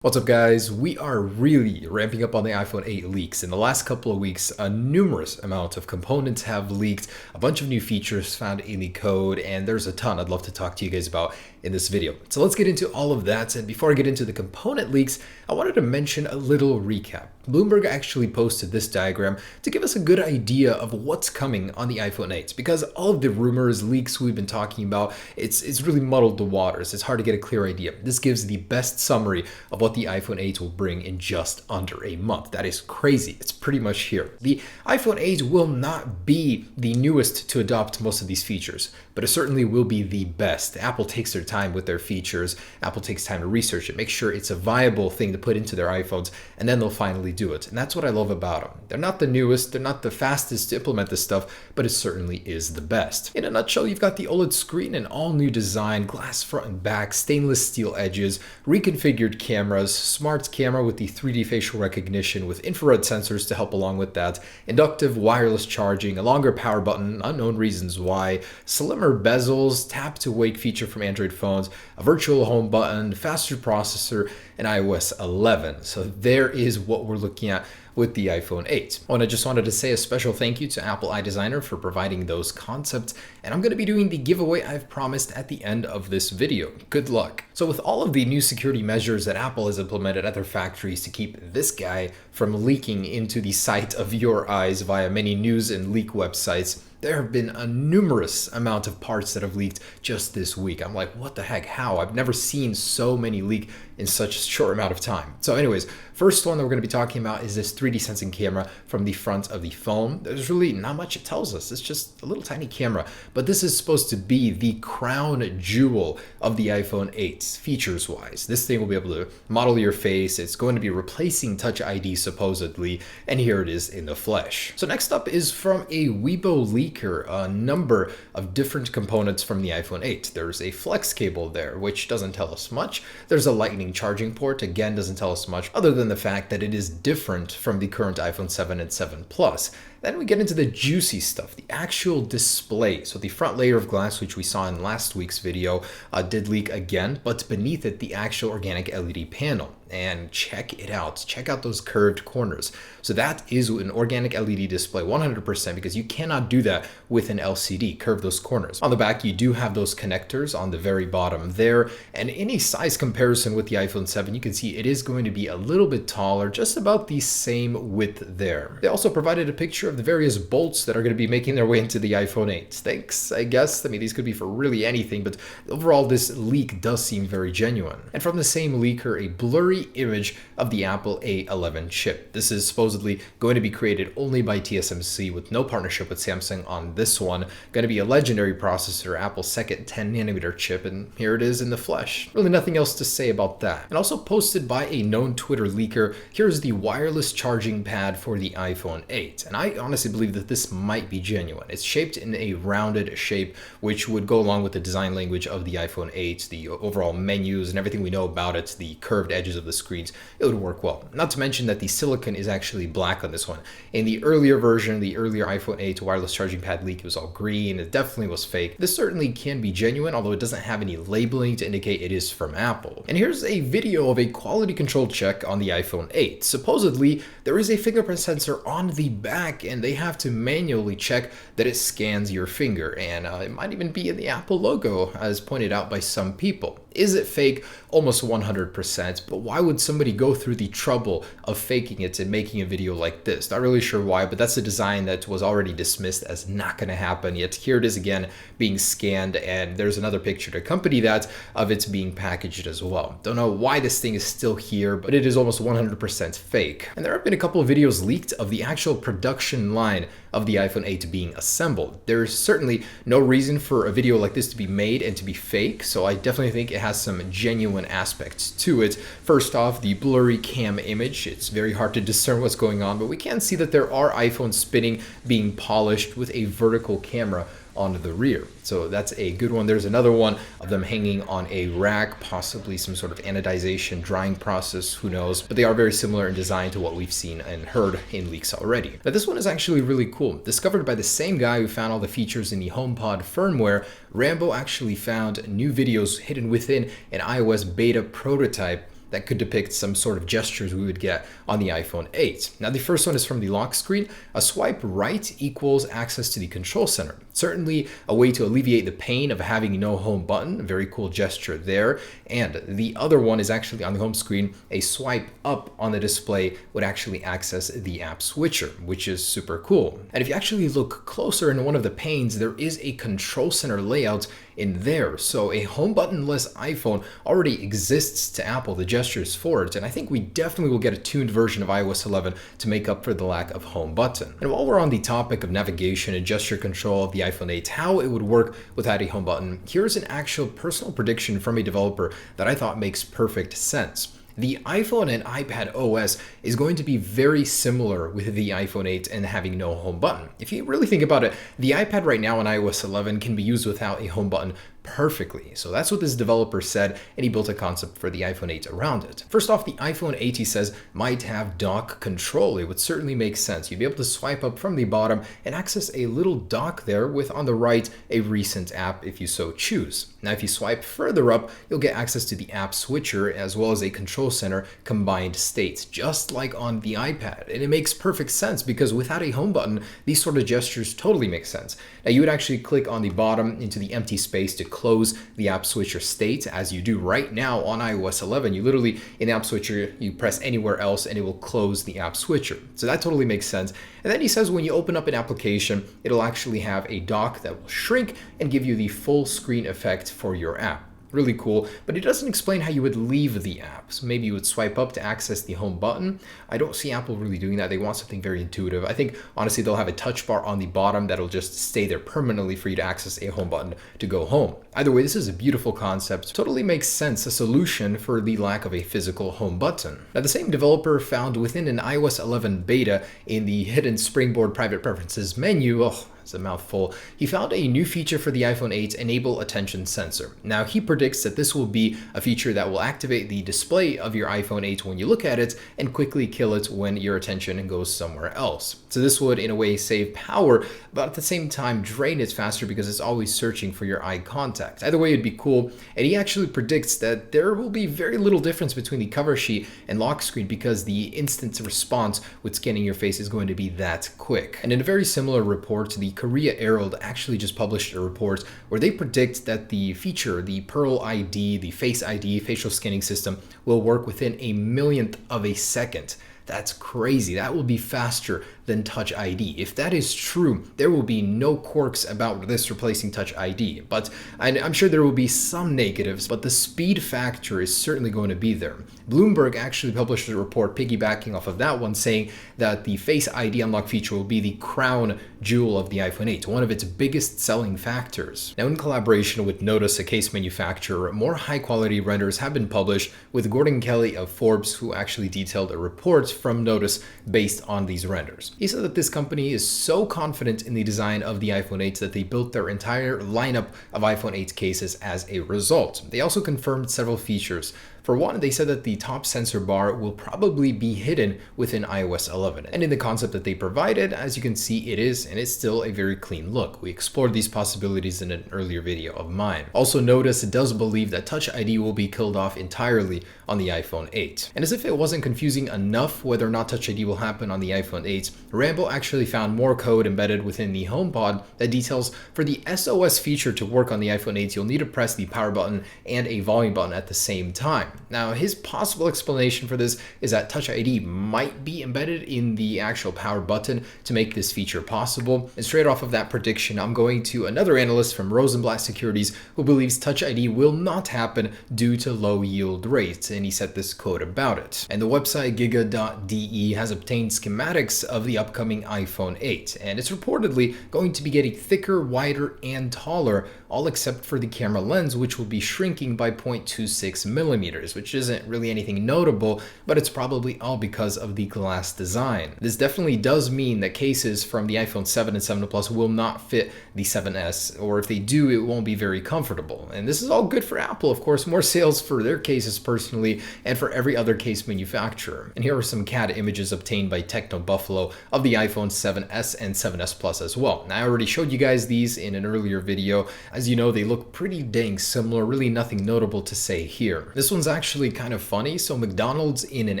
What's up guys, we are really ramping up on the iPhone 8 leaks. In the last couple of weeks, a numerous amount of components have leaked, a bunch of new features found in the code, and there's a ton I'd love to talk to you guys about in this video. So let's get into all of that, and before I get into the component leaks, I wanted to mention a little recap. Bloomberg actually posted this diagram to give us a good idea of what's coming on the iPhone 8, because all of the rumors, leaks we've been talking about, it's really muddled the waters. It's hard to get a clear idea. This gives the best summary of what the iPhone 8 will bring in just under a month. That is crazy. It's pretty much here. The iPhone 8 will not be the newest to adopt most of these features, but it certainly will be the best. Apple takes their time with their features. Apple takes time to research it, make sure it's a viable thing to put into their iPhones, and then they'll finally do it. And that's what I love about them. They're not the newest, they're not the fastest to implement this stuff, but it certainly is the best. In a nutshell, you've got the OLED screen, an all-new design, glass front and back, stainless steel edges, reconfigured cameras, smart camera with the 3D facial recognition with infrared sensors to help along with that, inductive wireless charging, a longer power button, unknown reasons why, slimmer bezels, tap to wake feature from Android phones, a virtual home button, faster processor, and iOS 11. So there is what we're looking at with the iPhone 8. And I just wanted to say a special thank you to Apple iDesigner for providing those concepts, and I'm going to be doing the giveaway I've promised at the end of this video. Good luck. So with all of the new security measures that Apple has implemented at their factories to keep this guy from leaking into the sight of your eyes via many news and leak websites, there have been a numerous amount of parts that have leaked just this week. I'm like, what the heck, how? I've never seen so many leak in such a short amount of time. So anyways, first one that we're going to be talking about is this 3D sensing camera from the front of the phone. There's really not much it tells us. It's just a little tiny camera, but this is supposed to be the crown jewel of the iPhone 8 features wise. This thing will be able to model your face. It's going to be replacing Touch ID supposedly, and here it is in the flesh. So next up is from a Weibo leaker, a number of different components from the iPhone 8. There's a flex cable there, which doesn't tell us much. There's a lightning charging port, again doesn't tell us much other than the fact that it is different from the current iPhone 7 and 7 Plus. Then we get into the juicy stuff, the actual display. So the front layer of glass, which we saw in last week's video, did leak again, but beneath it, the actual organic LED panel. And check it out. Check out those curved corners. So that is an organic LED display 100%, because you cannot do that with an LCD, curve those corners. On the back, you do have those connectors on the very bottom there. And in a size comparison with the iPhone 7, you can see it is going to be a little bit taller, just about the same width there. They also provided a picture of the various bolts that are going to be making their way into the iPhone 8. Thanks, I guess. I mean, these could be for really anything, but overall, this leak does seem very genuine. And from the same leaker, a blurry image of the Apple A11 chip. This is supposedly going to be created only by TSMC with no partnership with Samsung on this one. Going to be a legendary processor, Apple's second 10nm chip, and here it is in the flesh. Really nothing else to say about that. And also posted by a known Twitter leaker, here's the wireless charging pad for the iPhone 8. And I honestly believe that this might be genuine. It's shaped in a rounded shape, which would go along with the design language of the iPhone 8, the overall menus and everything we know about it, the curved edges of the screens. It would work well. Not to mention that the silicon is actually black on this one. In the earlier version, the earlier iPhone 8 wireless charging pad leak, it was all green. It definitely was fake. This certainly can be genuine, although it doesn't have any labeling to indicate it is from Apple. And here's a video of a quality control check on the iPhone 8. Supposedly, there is a fingerprint sensor on the back, and they have to manually check that it scans your finger, and it might even be in the Apple logo, as pointed out by some people. Is it fake? Almost 100%, but why would somebody go through the trouble of faking it and making a video like this? Not really sure why, but that's a design that was already dismissed as not going to happen, yet here it is again being scanned, and there's another picture to accompany that of it being packaged as well. Don't know why this thing is still here, but it is almost 100% fake. And there have been a couple of videos leaked of the actual production line of the iPhone 8 being assembled. There's certainly no reason for a video like this to be made and to be fake, so I definitely think it has some genuine aspects to it. First off, the blurry cam image. It's very hard to discern what's going on, but we can see that there are iPhones spinning, being polished with a vertical camera onto the rear. So that's a good one. There's another one of them hanging on a rack, possibly some sort of anodization drying process, who knows, but they are very similar in design to what we've seen and heard in leaks already. Now this one is actually really cool. Discovered by the same guy who found all the features in the HomePod firmware, Rambo actually found new videos hidden within an iOS beta prototype that could depict some sort of gestures we would get on the iPhone 8. Now, the first one is from the lock screen. A swipe right equals access to the control center. Certainly a way to alleviate the pain of having no home button. A very cool gesture there. And the other one is actually on the home screen. A swipe up on the display would actually access the app switcher, which is super cool. And if you actually look closer in one of the panes, there is a control center layout in there. So a home buttonless iPhone already exists to Apple, the gestures for it, and I think we definitely will get a tuned version of iOS 11 to make up for the lack of home button. And while we're on the topic of navigation and gesture control of the iPhone 8, how it would work without a home button, here's an actual personal prediction from a developer that I thought makes perfect sense. The iPhone and iPad OS is going to be very similar with the iPhone 8 and having no home button. If you really think about it, the iPad right now on iOS 11 can be used without a home button perfectly. So that's what this developer said, and he built a concept for the iPhone 8 around it. First off, the iPhone 8, he says, might have dock control. It would certainly make sense. You'd be able to swipe up from the bottom and access a little dock there with, on the right, a recent app if you so choose. Now, if you swipe further up, you'll get access to the app switcher as well as a control center combined states, just like on the iPad. And it makes perfect sense because without a home button, these sort of gestures totally make sense. Now, you would actually click on the bottom into the empty space to close the app switcher state, as you do right now on iOS 11. You literally, in the app switcher, you press anywhere else and it will close the app switcher. So that totally makes sense. And then he says when you open up an application, it'll actually have a dock that will shrink and give you the full screen effect for your app. Really cool, but it doesn't explain how you would leave the app. So maybe you would swipe up to access the home button. I don't see Apple really doing that. They want something very intuitive. I think, honestly, they'll have a touch bar on the bottom that'll just stay there permanently for you to access a home button to go home. Either way, this is a beautiful concept. Totally makes sense, a solution for the lack of a physical home button. Now, the same developer found within an iOS 11 beta in the hidden Springboard private preferences menu, it's a mouthful, he found a new feature for the iPhone 8, Enable Attention Sensor. Now, he predicts that this will be a feature that will activate the display of your iPhone 8 when you look at it and quickly kill it when your attention goes somewhere else. So this would, in a way, save power, but at the same time drain it faster because it's always searching for your eye contact. Either way, it'd be cool, and he actually predicts that there will be very little difference between the cover sheet and lock screen because the instant response with scanning your face is going to be that quick. And in a very similar report, the Korea Herald actually just published a report where they predict that the feature, the Pearl ID, the Face ID, facial scanning system, will work within a millionth of a second. That's crazy. That will be faster than Touch ID. If that is true, there will be no quirks about this replacing Touch ID. But I'm sure there will be some negatives, but the speed factor is certainly going to be there. Bloomberg actually published a report piggybacking off of that one saying that the Face ID unlock feature will be the crown jewel of the iPhone 8, one of its biggest selling factors. Now, in collaboration with Notice, a case manufacturer, more high-quality renders have been published with Gordon Kelly of Forbes, who actually detailed a report from Notice based on these renders. He said that this company is so confident in the design of the iPhone 8 that they built their entire lineup of iPhone 8 cases as a result. They also confirmed several features. For one, they said that the top sensor bar will probably be hidden within iOS 11. And in the concept that they provided, as you can see, it is, and it's still a very clean look. We explored these possibilities in an earlier video of mine. Also, Notice does believe that Touch ID will be killed off entirely on the iPhone 8. And as if it wasn't confusing enough whether or not Touch ID will happen on the iPhone 8, Rambo actually found more code embedded within the HomePod that details for the SOS feature to work on the iPhone 8, you'll need to press the power button and a volume button at the same time. Now, his possible explanation for this is that Touch ID might be embedded in the actual power button to make this feature possible. And straight off of that prediction, I'm going to another analyst from Rosenblatt Securities who believes Touch ID will not happen due to low yield rates, and he said this quote about it. And the website giga.de has obtained schematics of the upcoming iPhone 8, and it's reportedly going to be getting thicker, wider, and taller, all except for the camera lens, which will be shrinking by 0.26 millimeters, which isn't really anything notable, but it's probably all because of the glass design. This definitely does mean that cases from the iPhone 7 and 7 Plus will not fit the 7S, or if they do, it won't be very comfortable. And this is all good for Apple, of course, more sales for their cases personally, and for every other case manufacturer. And here are some CAD images obtained by Techno Buffalo of the iPhone 7S and 7S Plus as well. Now, I already showed you guys these in an earlier video. As you know, they look pretty dang similar, really nothing notable to say here. This one's actually kind of funny. So McDonald's, in an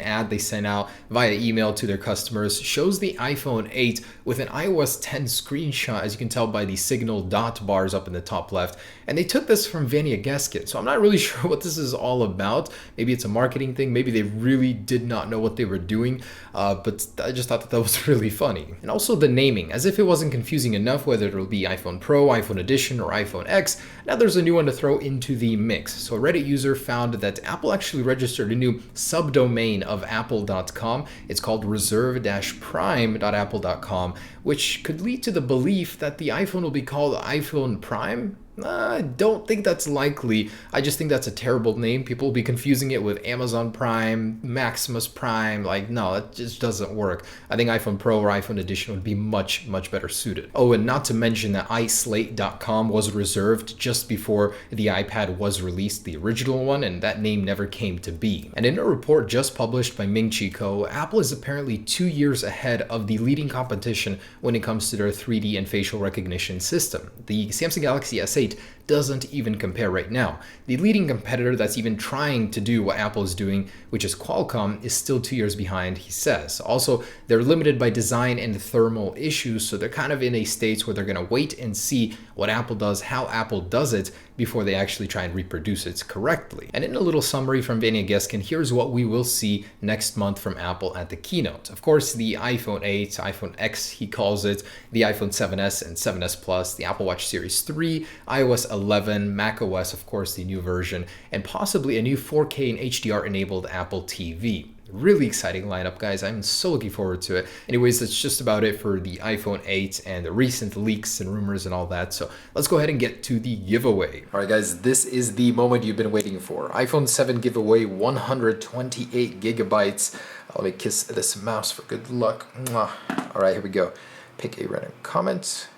ad they sent out via email to their customers, shows the iPhone 8 with an iOS 10 screenshot, as you can tell by the signal dot bars up in the top left. And they took this from Vania Gaskin. So I'm not really sure what this is all about. Maybe it's a marketing thing. Maybe they really did not know what they were doing. But I just thought that was really funny. And also the naming, as if it wasn't confusing enough whether it'll be iPhone Pro, iPhone Edition, or iPhone X. Now there's a new one to throw into the mix. So a Reddit user found that Apple actually registered a new subdomain of apple.com. It's called reserve-prime.apple.com, which could lead to the belief that the iPhone will be called iPhone Prime. I don't think that's likely. I just think that's a terrible name. People will be confusing it with Amazon Prime, Maximus Prime. Like, no, it just doesn't work. I think iPhone Pro or iPhone Edition would be much, much better suited. Oh, and not to mention that iSlate.com was reserved just before the iPad was released, the original one, and that name never came to be. And in a report just published by Ming Chi Kuo, Apple is apparently 2 years ahead of the leading competition when it comes to their 3D and facial recognition system. The Samsung Galaxy S8 doesn't even compare right now. The leading competitor that's even trying to do what Apple is doing, which is Qualcomm, is still 2 years behind, he says. Also, they're limited by design and thermal issues, so they're kind of in a state where they're going to wait and see what Apple does, how Apple does it, before they actually try and reproduce it correctly. And in a little summary from Vania Gaskin, here's what we will see next month from Apple at the keynote. Of course, the iPhone 8, iPhone X, he calls it, the iPhone 7s and 7s Plus, the Apple Watch Series 3, iOS 11, macOS, of course, the new version, and possibly a new 4K and HDR-enabled Apple TV. Really exciting lineup, guys. I'm so looking forward to it. Anyways, that's just about it for the iPhone 8 and the recent leaks and rumors and all that. So let's go ahead and get to the giveaway. All right, guys, this is the moment you've been waiting for. iPhone 7 giveaway, 128 gigabytes. Let me kiss this mouse for good luck. Mwah. All right, here we go. Pick a random comment.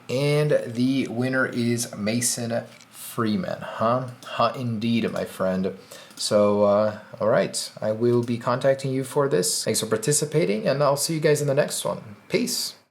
And the winner is Mason Freeman, huh? Indeed, my friend. So, all right, I will be contacting you for this. Thanks for participating, and I'll see you guys in the next one. Peace.